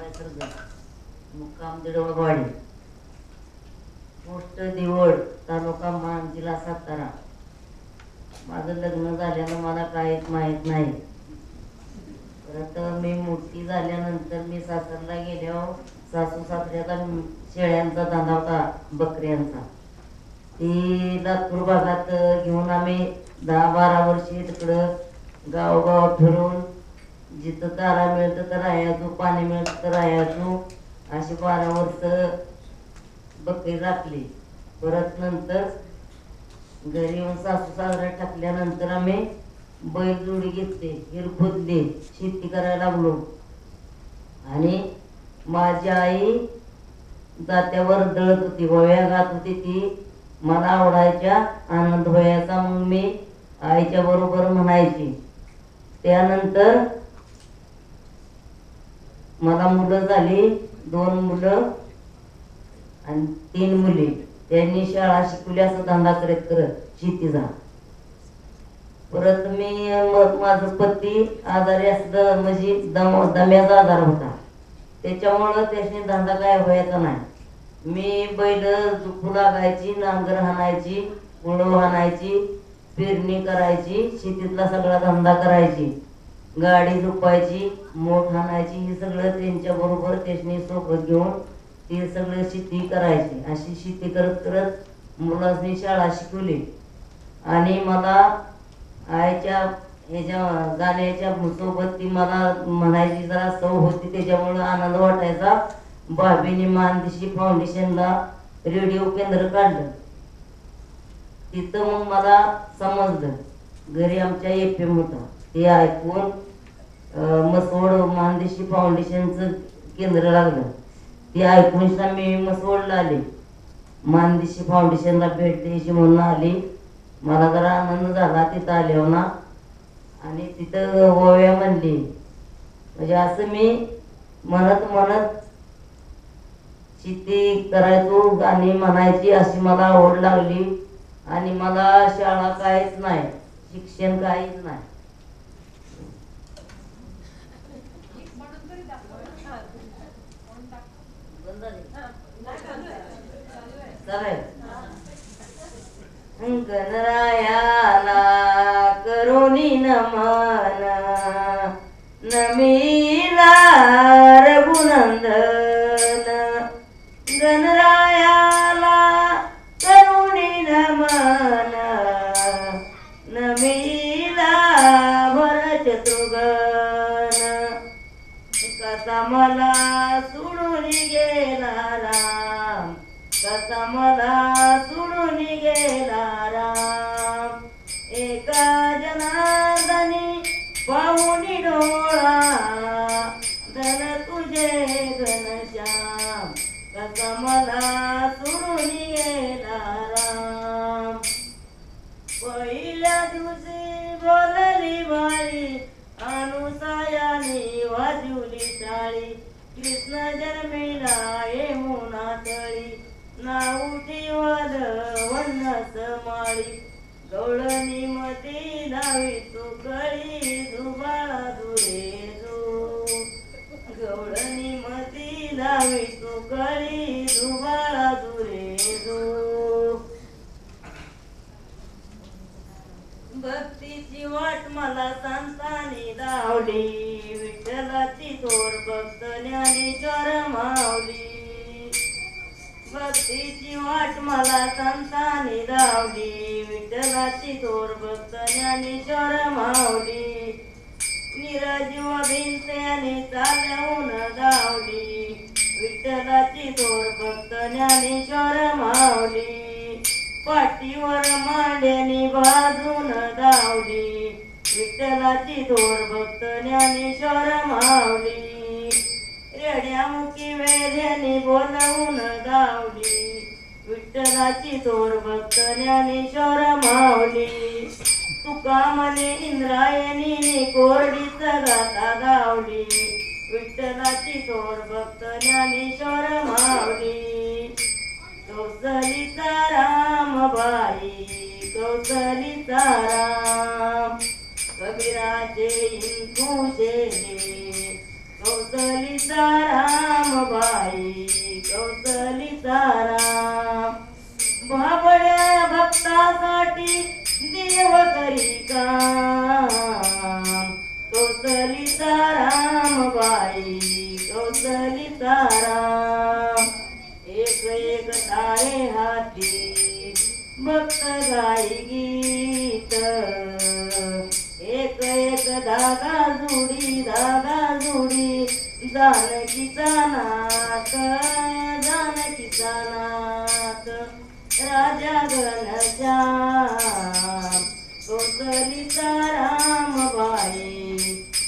मुक्काम दिडवळवाडी, पोस्ट दिवड, तालुका मान, जिल्हा सातारा. माझं लग्न झाल्यानं मला काहीच माहीत नाही. परत मी मोठी झाल्यानंतर मी सासरला गेल्यावर सासू सासऱ्याचा शेळ्यांचा धंदा होता, बकऱ्यांचा. ती लातूर भागात घेऊन आम्ही 10-12 वर्षी तिकडं गावगाव फिरून जिथं चारा मिळतं तर राहायचो, पाणी मिळतं तर राहायचो. अशी 12 वर्ष बकरी राखली. परत नंतर घरी येऊन सासू सासऱ्या टाकल्यानंतर आम्ही बैलजोडी घेतली, हिरखोदली, शेती करायला लागलो. आणि माझी आई जात्यावर दळत होती, वया गात होती. ती मला आवडायच्या, आनंद व्हायचा. मग मी आईच्या बरोबर म्हणायची. त्यानंतर मला मुलं झाली, 2 मुलं आणि 3 मुली. त्यांनी शाळा शिकवली, असं धंदा करत करत शेतीचा. परत मी माझं पती आजारी असलं, म्हणजे दम्याचा आजार होता. त्याच्यामुळं त्याने धंदा काय व्हायचा नाही. मी बैल झुपू लागायची, नांगर हाणायची, उडव हाणायची, पेरणी करायची, शेतीतला सगळा धंदा करायची, गाडी झुपायची, मोठ हाणायची. हे सगळं त्यांच्या बरोबर त्याने सोबत घेऊन ते सगळं शेती करायची. अशी शेती करत करत मुलांनी शाळा शिकवली. आणि मला आईच्या ह्याच्या गाण्याच्या सोबत ती मला म्हणायची, जरा सव होती, त्याच्यामुळं आनंद वाटायचा. भाभीने मानदेशी फाउंडेशनला रेडिओ केंद्र काढलं. तिथं मग मला समजलं, घरी आमच्या FM होता, ते ऐकून मसवड मानदेशी फाउंडेशनचं केंद्र लागलं. ते ऐकून मी मसवडला आले, मानदेशी फाउंडेशनला भेट द्यायची म्हणून आली. मला जरा आनंद झाला तिथं आल्यावर ना. आणि तिथं ओव्या म्हणली, म्हणजे असं मी म्हणत म्हणत शेती करायचो, गाणी म्हणायची, अशी मला आवड लागली. आणि मला शाळा काहीच नाही, शिक्षण काहीच नाही. गणरायाला करुणी नमन, नमिला रघुनंदन. गणरायाला करुणी नमन, नमिला भरशत्रुघ्न. कसा मला सोडून गेला राम, कसा मला सोडून गेला राम. एका जनार्दनी पाहुणी डोळा, धन तुझे घनश्याम. कसा मला सोडून गेला राम. पहिल्या दिवशी बोलली बाई, अनुसयानी वाजवली टाळी. कृष्ण जन्मिला यमुना तळी, नाव ठेवल वनस माळी. गवळणी मती नावी तू कळी, दुबाळा दुरे दू. गवळणी मती नावी तू कळी, दुबाळा दुरे दू. भक्तीची वाट मला संतांनी दावली, विठ्ठलाची थोर भक्त ज्ञानेश्वर माऊली. भक्तीची वाट मला संतांनी दावली, विठ्ठलाची थोर भक्त ज्ञानेश्वर माऊली. निरजीव भिंत्याने चालवून दावली, विठ्ठलाची थोर भक्त ज्ञानेश्वर माऊली. पाठीवर मांड्याने बाजून दावली, विठ्ठलाची थोर भक्त ज्ञानेश्वर माऊली. रेड्यामुखी वेड्याने बोलवून दावली, विठ्ठलाची थोर भक्त ज्ञानेश्वर माऊली. तुका म्हणे इंद्रायणी कोरडीच गाता गावली, विठ्ठलाची थोर भक्त ज्ञानेश्वर माऊली. कौसलीचा राम बाई, कौसलीचा राम. कबीराचे इंदू शेले, कौस कौसलीचा राम बाई कौसलीचा राम भाबड्या भक्तासाठी देव करी काम कौसलीचा राम बाई कौसलीचा राम एक एक तारे हाती भक्त गाई गीत एक एक धागा जुडी जानकीचा नाथ राजा घनश्याम कौसलीचा राम बाई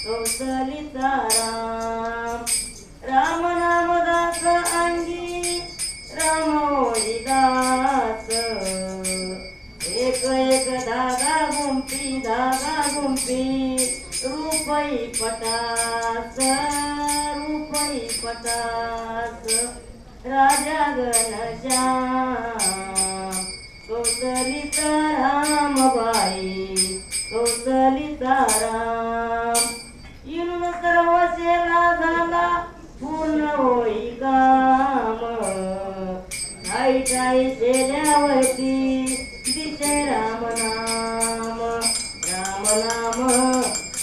कौसलीचा राम राम नाम दास अंगी राम होई दास एक एक धागा गुंपी रुपई पटास राजा घनश्याम कौसलीचा राम बाई कौसलीचा राम येऊन सर्व सेवा झाला पूर्ण होई काम ठाई शेल्यावरती दिसे राम नाम राम नाम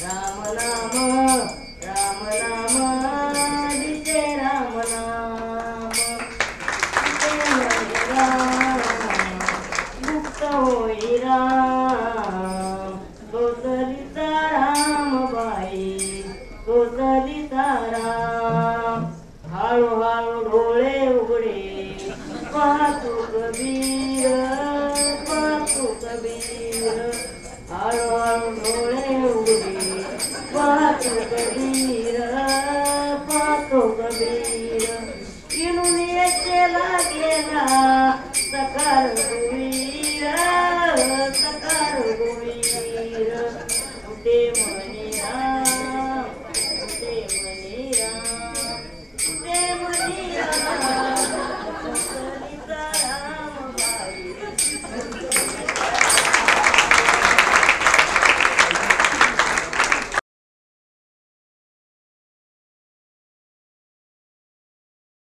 राम नाम राम नाम दिसे राम नाम मुक्त होई राम कौसलीचा राम बाई कौसलीचा राम हळूहळू डोळे उघडे पाहतो कबीर हळूहळू डोळे उघडे पाहतो कबीर इनून येचेला गेला सकाळ